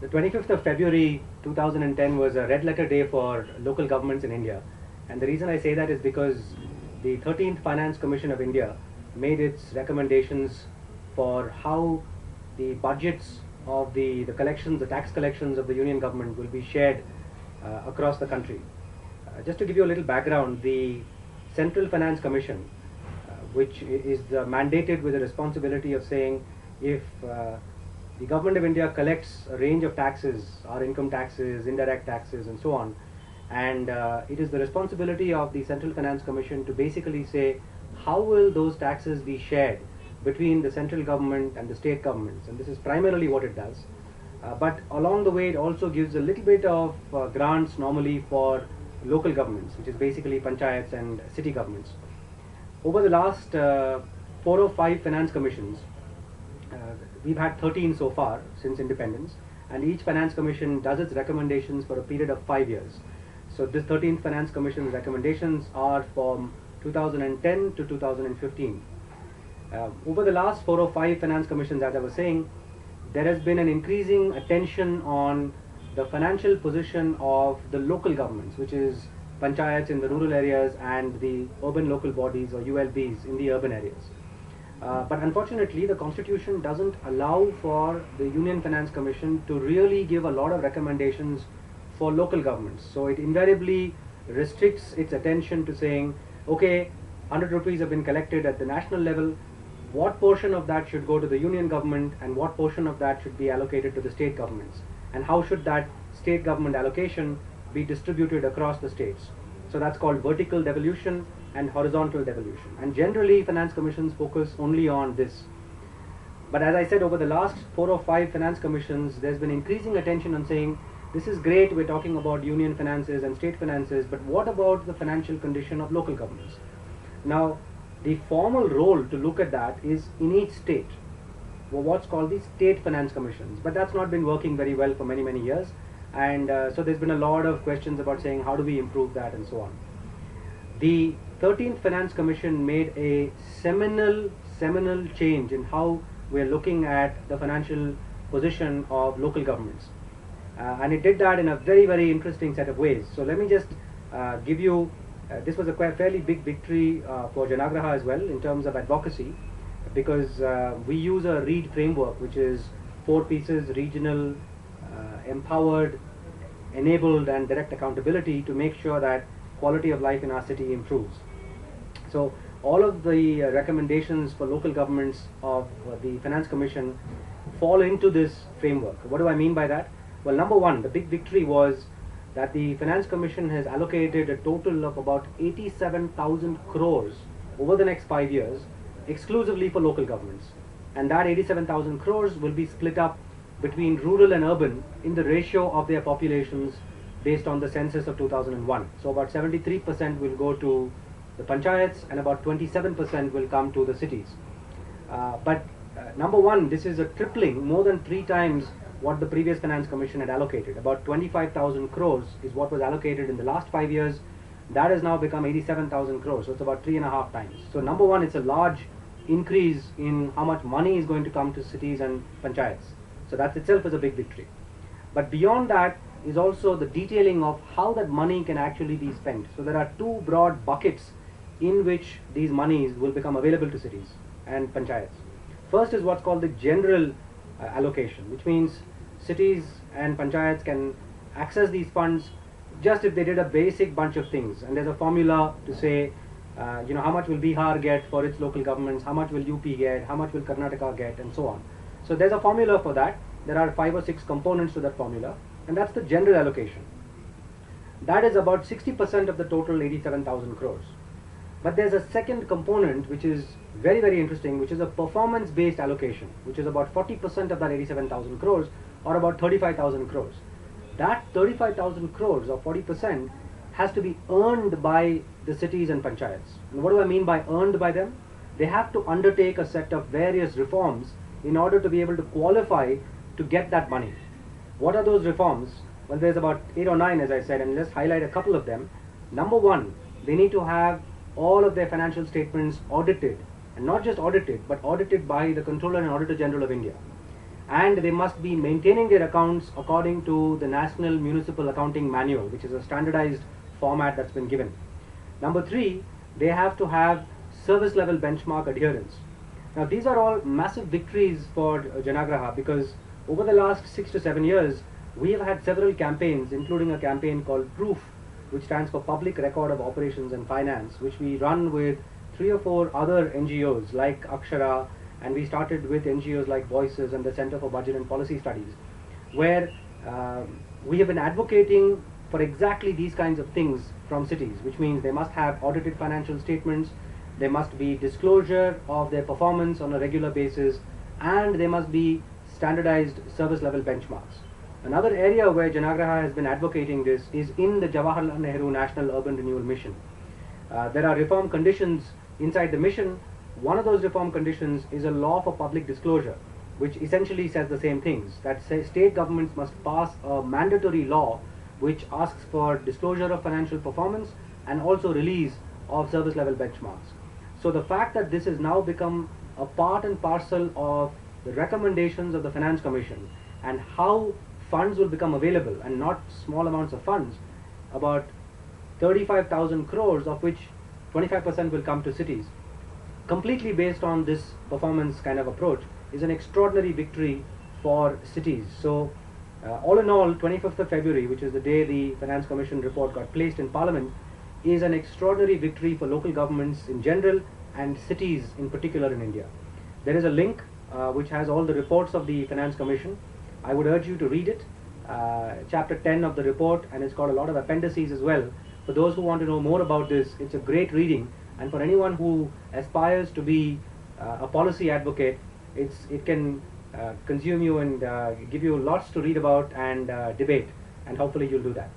The 25th of February 2010 was a red letter day for local governments in India. And the reason I say that is because the 13th Finance Commission of India made its recommendations for how the budgets of the collections, the tax collections of the union government will be shared across the country. Just to give you a little background, the Central Finance Commission, which is mandated with the responsibility of saying if the government of India collects a range of taxes, our income taxes, indirect taxes and so on, and it is the responsibility of the Central Finance Commission to basically say how will those taxes be shared between the central government and the state governments, and this is primarily what it does. But along the way it also gives a little bit of grants normally for local governments, which is basically panchayats and city governments. Over the last 4 or 5 finance commissions, we've had 13 so far since independence, and each finance commission does its recommendations for a period of 5 years. So this 13th Finance Commission's recommendations are from 2010 to 2015. Over the last 4 or 5 finance commissions, as I was saying, there has been an increasing attention on the financial position of the local governments, which is panchayats in the rural areas and the urban local bodies or ULBs in the urban areas. But unfortunately, the Constitution doesn't allow for the Union Finance Commission to really give a lot of recommendations for local governments. So it invariably restricts its attention to saying, okay, 100 rupees have been collected at the national level, what portion of that should go to the union government and what portion of that should be allocated to the state governments, and how should that state government allocation be distributed across the states. So that's called vertical devolution and horizontal devolution, and generally finance commissions focus only on this. But as I said, over the last 4 or 5 finance commissions, there's been increasing attention on saying this is great, we're talking about union finances and state finances, but what about the financial condition of local governments? Now the formal role to look at that is in each state, what's called the state finance commissions, but that's not been working very well for many years, and so there's been a lot of questions about saying how do we improve that and so on. The 13th Finance Commission made a seminal change in how we're looking at the financial position of local governments, and it did that in a very interesting set of ways. So let me just give you, this was a fairly big victory for Janaagraha as well in terms of advocacy, because we use a READ framework, which is 4 pieces: regional, empowered, enabled and direct accountability, to make sure that quality of life in our city improves. So all of the recommendations for local governments of the Finance Commission fall into this framework. What do I mean by that? Well, number one, the big victory was that the Finance Commission has allocated a total of about 87,000 crores over the next 5 years exclusively for local governments, and that 87,000 crores will be split up between rural and urban in the ratio of their populations based on the census of 2001. So about 73% will go to the panchayats and about 27% will come to the cities. But number one, this is a tripling, more than 3 times what the previous Finance Commission had allocated. About 25,000 crores is what was allocated in the last 5 years. That has now become 87,000 crores, so it's about 3.5 times. So number one, it's a large increase in how much money is going to come to cities and panchayats. So that itself is a big victory. But beyond that is also the detailing of how that money can actually be spent. So there are 2 broad buckets in which these monies will become available to cities and panchayats. First is what's called the general allocation, which means cities and panchayats can access these funds just if they did a basic bunch of things, and there's a formula to say how much will Bihar get for its local governments, how much will UP get, how much will Karnataka get, and so on. So there's a formula for that. There are 5 or 6 components to that formula, and that's the general allocation. That is about 60% of the total 87,000 crores. But there's a second component which is very interesting, which is a performance based allocation, which is about 40% of that 87,000 crores, or about 35,000 crores. That 35,000 crores or 40% has to be earned by the cities and panchayats. And what do I mean by earned by them? They have to undertake a set of various reforms in order to be able to qualify to get that money. What are those reforms? Well, there's about 8 or 9, as I said, and let's highlight a couple of them. Number one, they need to have all of their financial statements audited, and not just audited, but audited by the Controller and Auditor General of India. and they must be maintaining their accounts according to the National Municipal Accounting Manual, which is a standardized format that's been given. Number 3, they have to have service level benchmark adherence. Now these are all massive victories for Janaagraha, because over the last 6 to 7 years we have had several campaigns, including a campaign called Proof, which stands for Public Record of Operations and Finance, which we run with 3 or 4 other NGOs like Akshara, and we started with NGOs like Voices and the Center for Budget and Policy Studies, where we have been advocating for exactly these kinds of things from cities, which means they must have audited financial statements, there must be disclosure of their performance on a regular basis, and there must be standardized service level benchmarks. Another area where Janaagraha has been advocating this is in the Jawaharlal Nehru National Urban Renewal Mission. There are reform conditions inside the mission. One of those reform conditions is a law for public disclosure, which essentially says the same things, that state governments must pass a mandatory law which asks for disclosure of financial performance and also release of service level benchmarks. So the fact that this has now become a part and parcel of the recommendations of the Finance Commission and how funds will become available, and not small amounts of funds, about 35,000 crores, of which 25% will come to cities, completely based on this performance kind of approach, is an extraordinary victory for cities. So all in all, 25th of February, which is the day the Finance Commission report got placed in Parliament, is an extraordinary victory for local governments in general and cities in particular in India. There is a link which has all the reports of the Finance Commission. I would urge you to read it, chapter 10 of the report, and it's got a lot of appendices as well. For those who want to know more about this, it's a great reading, and for anyone who aspires to be a policy advocate, it can consume you and give you lots to read about and debate, and hopefully you'll do that.